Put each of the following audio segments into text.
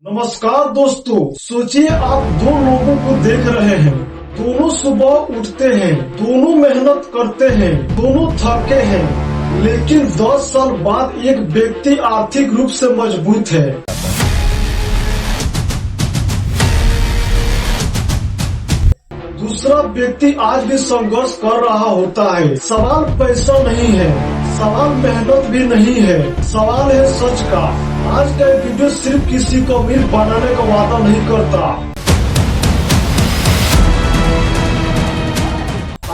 नमस्कार दोस्तों, सोचिए आप दो लोगों को देख रहे हैं। दोनों सुबह उठते हैं, दोनों मेहनत करते हैं, दोनों थके हैं, लेकिन 10 साल बाद एक व्यक्ति आर्थिक रूप से मजबूत है। दूसरा व्यक्ति आज भी संघर्ष कर रहा होता है। सवाल पैसा नहीं है, सवाल मेहनत भी नहीं है, सवाल है सच का। आज का ये वीडियो सिर्फ किसी को अमीर बनाने का वादा नहीं करता।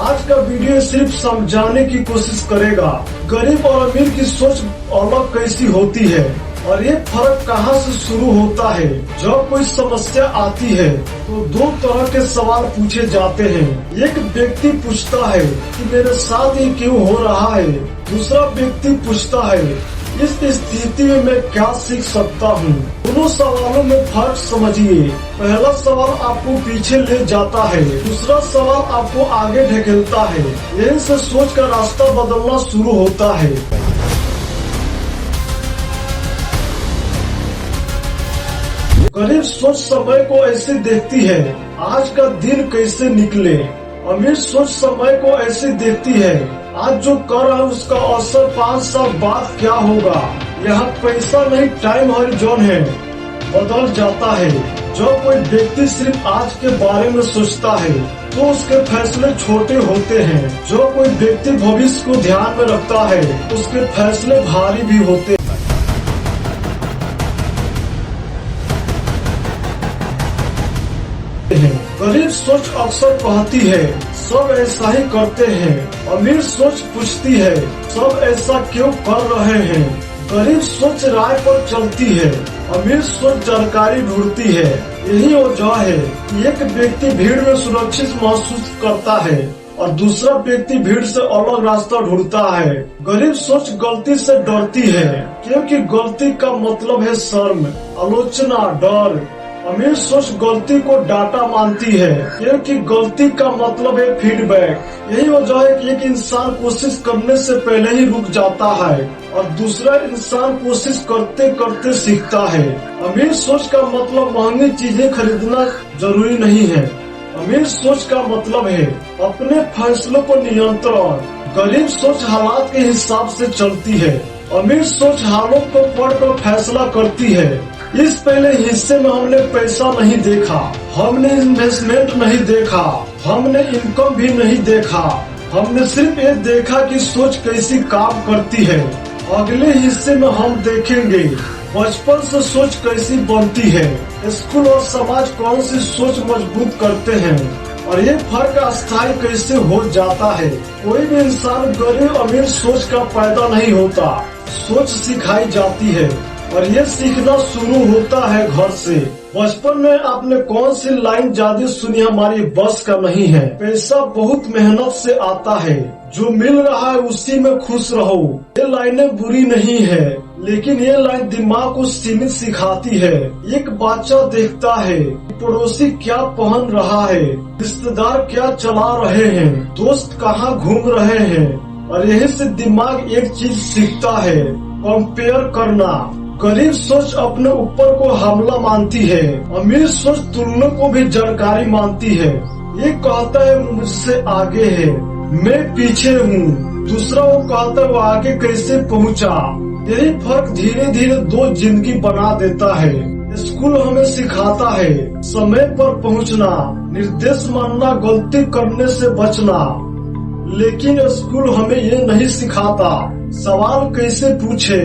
आज का वीडियो सिर्फ समझाने की कोशिश करेगा गरीब और अमीर की सोच अलग कैसी होती है और ये फर्क कहाँ से शुरू होता है। जब कोई समस्या आती है तो दो तरह के सवाल पूछे जाते हैं। एक व्यक्ति पूछता है कि मेरे साथ ये क्यों हो रहा है। दूसरा व्यक्ति पूछता है इस स्थिति में मैं क्या सीख सकता हूँ। दोनों सवालों में फर्क समझिए। पहला सवाल आपको पीछे ले जाता है, दूसरा सवाल आपको आगे ढकेलता है। यहीं से सोच का रास्ता बदलना शुरू होता है। गरीब सोच समय को ऐसे देखती है, आज का दिन कैसे निकले। अमीर सोच समय को ऐसे देखती है, आज जो कर रहा है उसका असर 5 साल बाद क्या होगा। यहाँ पैसा नहीं, टाइम हॉरिजॉन है, बदल जाता है। जब कोई व्यक्ति सिर्फ आज के बारे में सोचता है तो उसके फैसले छोटे होते हैं। जो कोई व्यक्ति भविष्य को ध्यान में रखता है उसके फैसले भारी भी होते हैं। गरीब सोच अक्सर कहती है सब ऐसा ही करते हैं। अमीर सोच पूछती है सब ऐसा क्यों कर रहे हैं। गरीब सोच राय पर चलती है, अमीर सोच जानकारी ढूंढती है। यही वजह है कि एक व्यक्ति भीड़ में सुरक्षित महसूस करता है और दूसरा व्यक्ति भीड़ से अलग रास्ता ढूंढता है। गरीब सोच गलती से डरती है क्योंकि गलती का मतलब है शर्म, आलोचना, डर। अमीर सोच गलती को डाटा मानती है क्योंकि गलती का मतलब है फीडबैक। यही वजह है कि एक इंसान कोशिश करने से पहले ही रुक जाता है और दूसरा इंसान कोशिश करते करते सीखता है। अमीर सोच का मतलब महंगी चीजें खरीदना जरूरी नहीं है। अमीर सोच का मतलब है अपने फैसलों पर नियंत्रण। गरीब सोच हालात के हिसाब से चलती है, अमीर सोच हालों को पढ़कर फैसला करती है। इस पहले हिस्से में हमने पैसा नहीं देखा, हमने इन्वेस्टमेंट नहीं देखा, हमने इनकम भी नहीं देखा। हमने सिर्फ ये देखा कि सोच कैसी काम करती है। अगले हिस्से में हम देखेंगे बचपन से सोच कैसी बनती है, स्कूल और समाज कौन सी सोच मजबूत करते हैं और ये फर्क अस्थायी कैसे हो जाता है। कोई भी इंसान गरीब अमीर सोच का पैदा नहीं होता, सोच सिखाई जाती है और ये सीखना शुरू होता है घर से। बचपन में आपने कौन सी लाइन ज्यादा सुनी, हमारी बस का नहीं है। पैसा बहुत मेहनत से आता है, जो मिल रहा है उसी में खुश रहो। ये लाइनें बुरी नहीं है, लेकिन ये लाइन दिमाग को सीमित सिखाती है। एक बच्चा देखता है पड़ोसी क्या पहन रहा है, रिश्तेदार क्या चला रहे हैं, दोस्त कहाँ घूम रहे हैं, और यही से दिमाग एक चीज सीखता है, कंपेयर करना। गरीब सोच अपने ऊपर को हमला मानती है, अमीर सोच तुलना को भी जानकारी मानती है। ये कहता है मुझसे आगे है, मैं पीछे हूँ। दूसरा वो कहता है वो आगे कैसे पहुँचा। यही फर्क धीरे धीरे दो जिंदगी बना देता है। स्कूल हमें सिखाता है समय पर पहुँचना, निर्देश मानना, गलती करने से बचना, लेकिन स्कूल हमें ये नहीं सिखाता सवाल कैसे पूछे,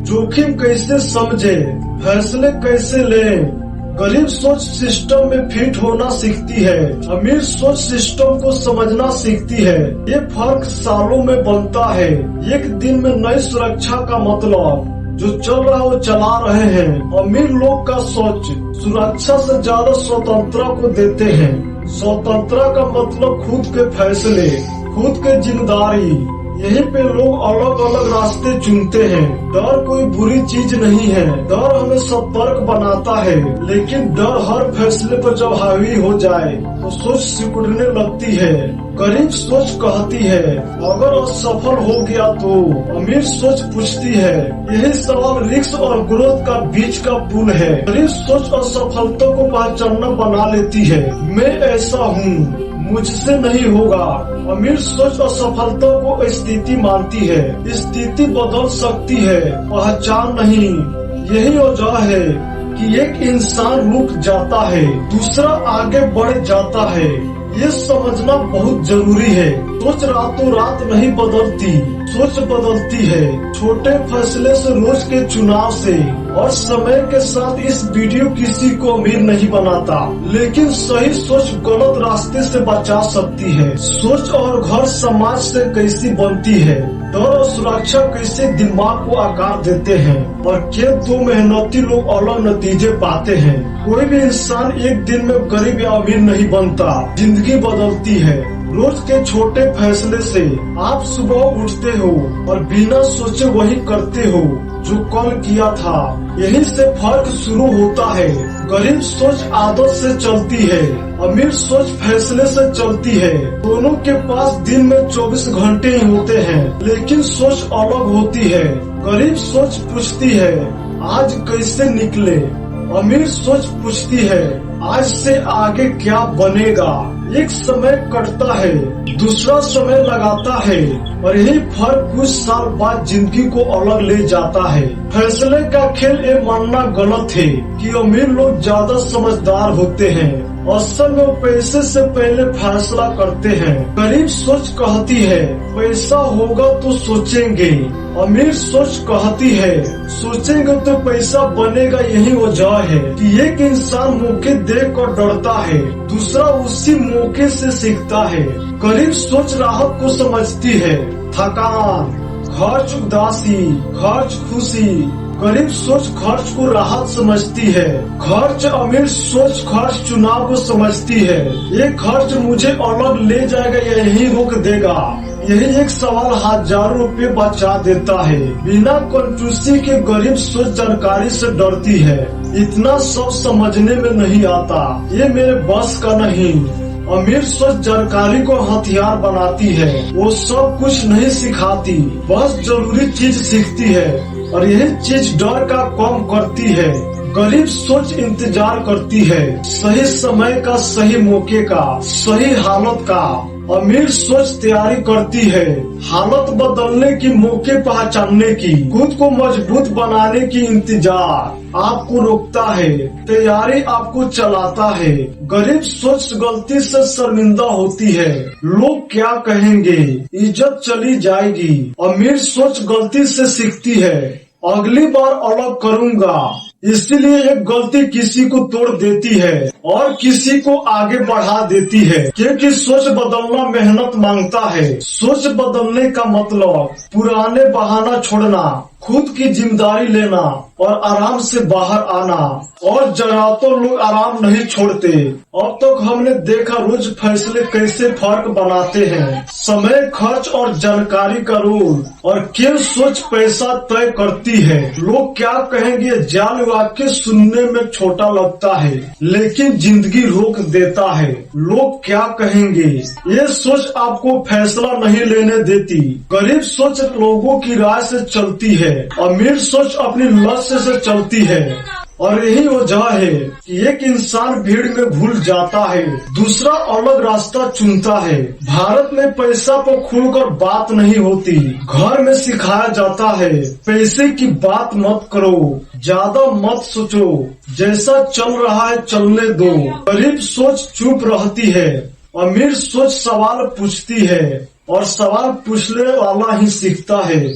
जोखिम कैसे समझे, फैसले कैसे लें। गरीब सोच सिस्टम में फिट होना सीखती है, अमीर सोच सिस्टम को समझना सीखती है। ये फर्क सालों में बनता है, एक दिन में नई सुरक्षा का मतलब जो चल रहा है वो चला रहे हैं। अमीर लोग का सोच सुरक्षा से ज्यादा स्वतंत्रता को देते हैं। स्वतंत्रता का मतलब खुद के फैसले, खुद के जिम्मेदारी। यहीं पे लोग अलग अलग रास्ते चुनते हैं। डर कोई बुरी चीज नहीं है, डर हमें सतर्क बनाता है, लेकिन डर हर फैसले पर जब हावी हो जाए तो सोच सिकुड़ने लगती है। गरीब सोच कहती है अगर असफल हो गया तो। अमीर सोच पूछती है यही सवाल रिस्क और ग्रोथ का बीच का पुल है। गरीब सोच असफलता को पहचानना बना लेती है, मैं ऐसा हूँ, मुझसे नहीं होगा। अमीर सोच असफलता को स्थिति मानती है, स्थिति बदल सकती है, पहचान नहीं। यही वजह है कि एक इंसान रुक जाता है, दूसरा आगे बढ़ जाता है। ये समझना बहुत जरूरी है। सोच रातों रात नहीं बदलती, सोच बदलती है छोटे फैसले से, रोज के चुनाव से। और समय के साथ इस वीडियो किसी को अमीर नहीं बनाता, लेकिन सही सोच गलत रास्ते से बचा सकती है। सोच और घर समाज से कैसी बनती है, डर और सुरक्षा कैसे दिमाग को आकार देते हैं, और क्या दो मेहनती लोग अलग नतीजे पाते हैं। कोई भी इंसान एक दिन में गरीब या अमीर नहीं बनता, जिंदगी बदलती है रोज के छोटे फैसले से। आप सुबह उठते हो और बिना सोचे वही करते हो जो कल किया था, यहीं से फर्क शुरू होता है। गरीब सोच आदत से चलती है, अमीर सोच फैसले से चलती है। दोनों के पास दिन में 24 घंटे ही होते हैं, लेकिन सोच अलग होती है। गरीब सोच पूछती है आज कैसे निकले, अमीर सोच पूछती है आज से आगे क्या बनेगा। एक समय कटता है, दूसरा समय लगाता है, और यही फर्क कुछ साल बाद जिंदगी को अलग ले जाता है। फैसले का खेल ये मानना गलत है कि अमीर लोग ज्यादा समझदार होते हैं। असल में वो पैसे से पहले फैसला करते हैं। गरीब सोच कहती है पैसा होगा तो सोचेंगे, अमीर सोच कहती है सोचेंगे तो पैसा बनेगा। यही वजह है कि एक इंसान मौके देख कर डरता है, दूसरा उसी मौके से सीखता है। गरीब सोच राहत को समझती है, थकान, खर्च, उदासी, खर्च, खुशी। गरीब सोच खर्च को राहत समझती है, खर्च। अमीर सोच खर्च चुनाव को समझती है। ये खर्च मुझे अलग ले जाएगा या यही रोक देगा। यही एक सवाल हजारों रुपए बचा देता है। बिना कंजूसी के गरीब सोच जानकारी से डरती है, इतना सब समझने में नहीं आता, ये मेरे बस का नहीं। अमीर सोच जानकारी को हथियार बनाती है, वो सब कुछ नहीं सिखाती, बस जरूरी चीज सीखती है, और यही चीज डर का कम करती है। गरीब सोच इंतजार करती है सही समय का, सही मौके का, सही हालत का। अमीर सोच तैयारी करती है हालत बदलने की, मौके पहचानने की, खुद को मजबूत बनाने की। इंतजार आपको रोकता है, तैयारी आपको चलाता है। गरीब सोच गलती से शर्मिंदा होती है, लोग क्या कहेंगे, इज्जत चली जाएगी। अमीर सोच गलती से सीखती है, अगली बार अलग करूंगा। इसीलिए एक गलती किसी को तोड़ देती है और किसी को आगे बढ़ा देती है, क्योंकि सोच बदलना मेहनत मांगता है। सोच बदलने का मतलब पुराने बहाना छोड़ना, खुद की जिम्मेदारी लेना और आराम से बाहर आना। और ज्यादातर लोग आराम नहीं छोड़ते। अब तक हमने देखा रोज फैसले कैसे फर्क बनाते हैं, समय, खर्च और जानकारी का रोल। और क्यों सोच पैसा तय करती है। लोग क्या कहेंगे जाल वाक्य सुनने में छोटा लगता है, लेकिन जिंदगी रोक देता है। लोग क्या कहेंगे, ये सोच आपको फैसला नहीं लेने देती। गरीब सोच लोगों की राय से चलती है, अमीर सोच अपनी लक्ष्य से चलती है। और यही वजह है कि एक इंसान भीड़ में भूल जाता है, दूसरा अलग रास्ता चुनता है। भारत में पैसा पर खुलकर बात नहीं होती। घर में सिखाया जाता है पैसे की बात मत करो, ज्यादा मत सोचो, जैसा चल रहा है चलने दो। गरीब सोच चुप रहती है, अमीर सोच सवाल पूछती है, और सवाल पूछने वाला ही सीखता है।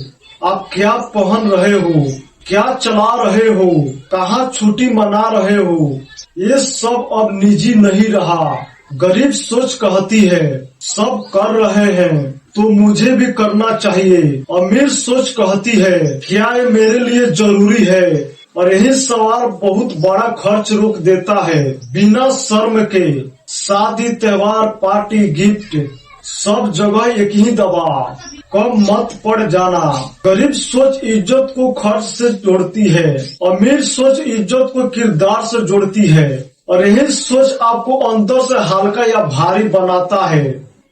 आप क्या पहन रहे हो, क्या चला रहे हो, कहाँ छुट्टी मना रहे हो, ये सब अब निजी नहीं रहा। गरीब सोच कहती है सब कर रहे हैं तो मुझे भी करना चाहिए। अमीर सोच कहती है क्या ये मेरे लिए जरूरी है। और यही सवाल बहुत बड़ा खर्च रोक देता है। बिना शर्म के शादी, त्योहार, पार्टी, गिफ्ट, सब जगह एक ही दबाव, कम मत पड़ जाना। गरीब सोच इज्जत को खर्च से जोड़ती है, अमीर सोच इज्जत को किरदार से जोड़ती है। और यही सोच आपको अंदर से हल्का या भारी बनाता है।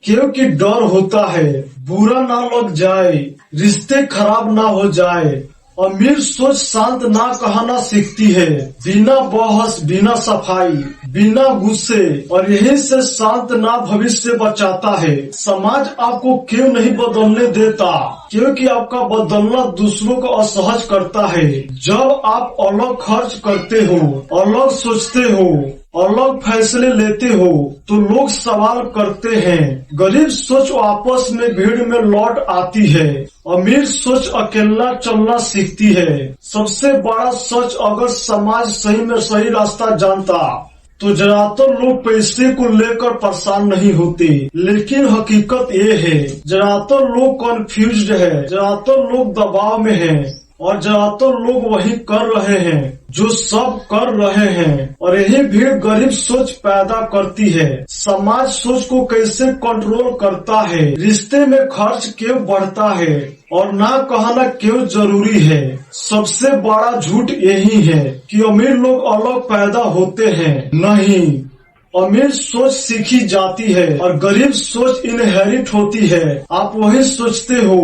क्योंकि डर होता है बुरा ना लग जाए, रिश्ते खराब ना हो जाए। अमीर सोच शांत ना कहना सीखती है, बिना बहस, बिना सफाई, बिना गुस्से, और यही से शांत ना भविष्य बचाता है। समाज आपको क्यों नहीं बदलने देता? क्योंकि आपका बदलना दूसरों को असहज करता है। जब आप अलग खर्च करते हो, अलग सोचते हो, अलग फैसले लेते हो, तो लोग सवाल करते हैं। गरीब सोच आपस में भीड़ में लौट आती है, अमीर सोच अकेला चलना सीखती है। सबसे बड़ा सच, अगर समाज सही में सही रास्ता जानता तो ज्यादातर लोग पैसे को लेकर परेशान नहीं होते। लेकिन हकीकत ये है, ज्यादातर लोग कंफ्यूज्ड है, ज्यादातर लोग दबाव में हैं, और ज्यादातर लोग वही कर रहे हैं जो सब कर रहे हैं। और यही भीड़ गरीब सोच पैदा करती है। समाज सोच को कैसे कंट्रोल करता है, रिश्ते में खर्च क्यों बढ़ता है, और ना कहना क्यों जरूरी है। सबसे बड़ा झूठ यही है कि अमीर लोग अलग पैदा होते हैं। नहीं, अमीर सोच सीखी जाती है और गरीब सोच इनहेरिट होती है। आप वही सोचते हो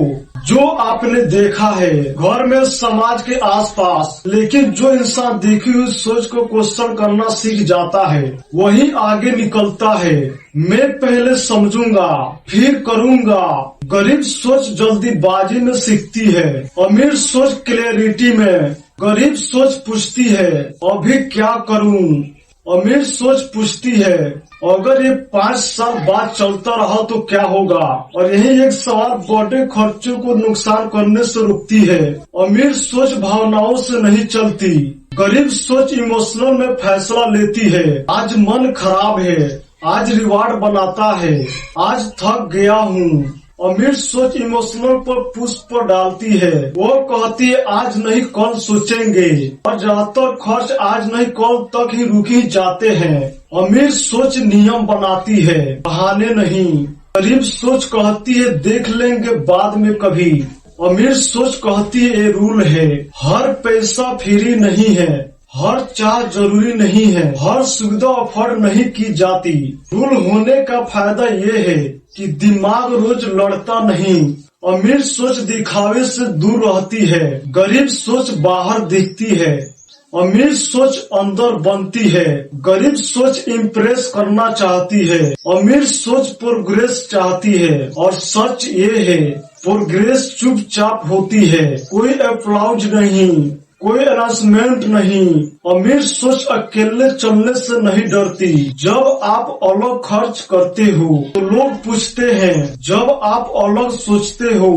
जो आपने देखा है घर में, समाज के आसपास। लेकिन जो इंसान देखी हुई सोच को क्वेश्चन करना सीख जाता है वही आगे निकलता है। मैं पहले समझूंगा फिर करूंगा। गरीब सोच जल्दीबाजी में सीखती है, अमीर सोच क्लैरिटी में। गरीब सोच पूछती है अभी क्या करूं, अमीर सोच पूछती है अगर ये 5 साल बाद चलता रहा तो क्या होगा। और यही एक सवाल बड़े खर्चों को नुकसान करने से रुकती है। अमीर सोच भावनाओं से नहीं चलती, गरीब सोच इमोशनल में फैसला लेती है। आज मन खराब है, आज रिवार्ड बनाता है, आज थक गया हूँ। अमीर सोच इमोशनल पर पुष्प डालती है, वो कहती है आज नहीं कल सोचेंगे, और ज्यादातर खर्च आज नहीं कल तक ही रुक ही जाते हैं। अमीर सोच नियम बनाती है, बहाने नहीं। गरीब सोच कहती है देख लेंगे बाद में कभी। अमीर सोच कहती है ये रूल है, हर पैसा फ्री नहीं है, हर चाह जरूरी नहीं है, हर सुविधा ऑफर नहीं की जाती। रूल होने का फायदा ये है कि दिमाग रोज लड़ता नहीं। अमीर सोच दिखावे से दूर रहती है, गरीब सोच बाहर दिखती है। अमीर सोच अंदर बनती है, गरीब सोच इम्प्रेस करना चाहती है। अमीर सोच प्रोग्रेस चाहती है, और सच ये है प्रोग्रेस चुपचाप होती है, कोई अप्लॉज नहीं, कोई अनाउंसमेंट नहीं। अमीर सोच अकेले चलने से नहीं डरती। जब आप अलग खर्च करते हो तो लोग पूछते हैं, जब आप अलग सोचते हो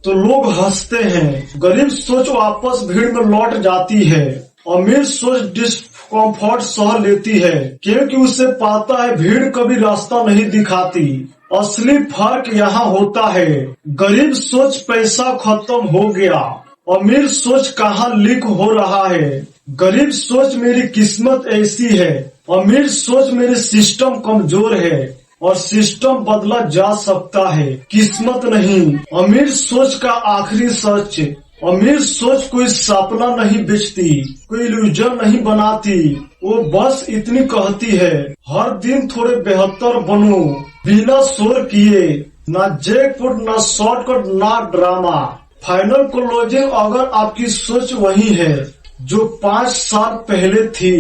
तो लोग हंसते हैं। गरीब सोच वापस भीड़ में लौट जाती है, अमीर सोच डिस्कम्फर्ट सह लेती है, क्योंकि उसे पता है भीड़ कभी रास्ता नहीं दिखाती। असली फर्क यहाँ होता है, गरीब सोच पैसा खत्म हो गया, अमीर सोच कहाँ लीक हो रहा है। गरीब सोच मेरी किस्मत ऐसी है, अमीर सोच मेरे सिस्टम कमजोर है, और सिस्टम बदला जा सकता है, किस्मत नहीं। अमीर सोच का आखिरी सच, अमीर सोच कोई सपना नहीं बेचती, कोई इल्यूजन नहीं बनाती। वो बस इतनी कहती है हर दिन थोड़े बेहतर बनो, बिना शोर किए, ना जैकपॉट, ना शॉर्टकट, ना ड्रामा। फाइनल क्लोजिंग, अगर आपकी सोच वही है जो 5 साल पहले थी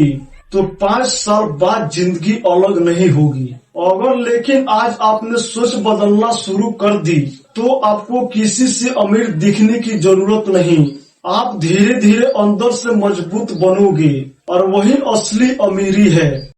तो 5 साल बाद जिंदगी अलग नहीं होगी। अगर लेकिन आज आपने सोच बदलना शुरू कर दी तो आपको किसी से अमीर दिखने की जरूरत नहीं। आप धीरे धीरे अंदर से मजबूत बनोगे, और वही असली अमीरी है।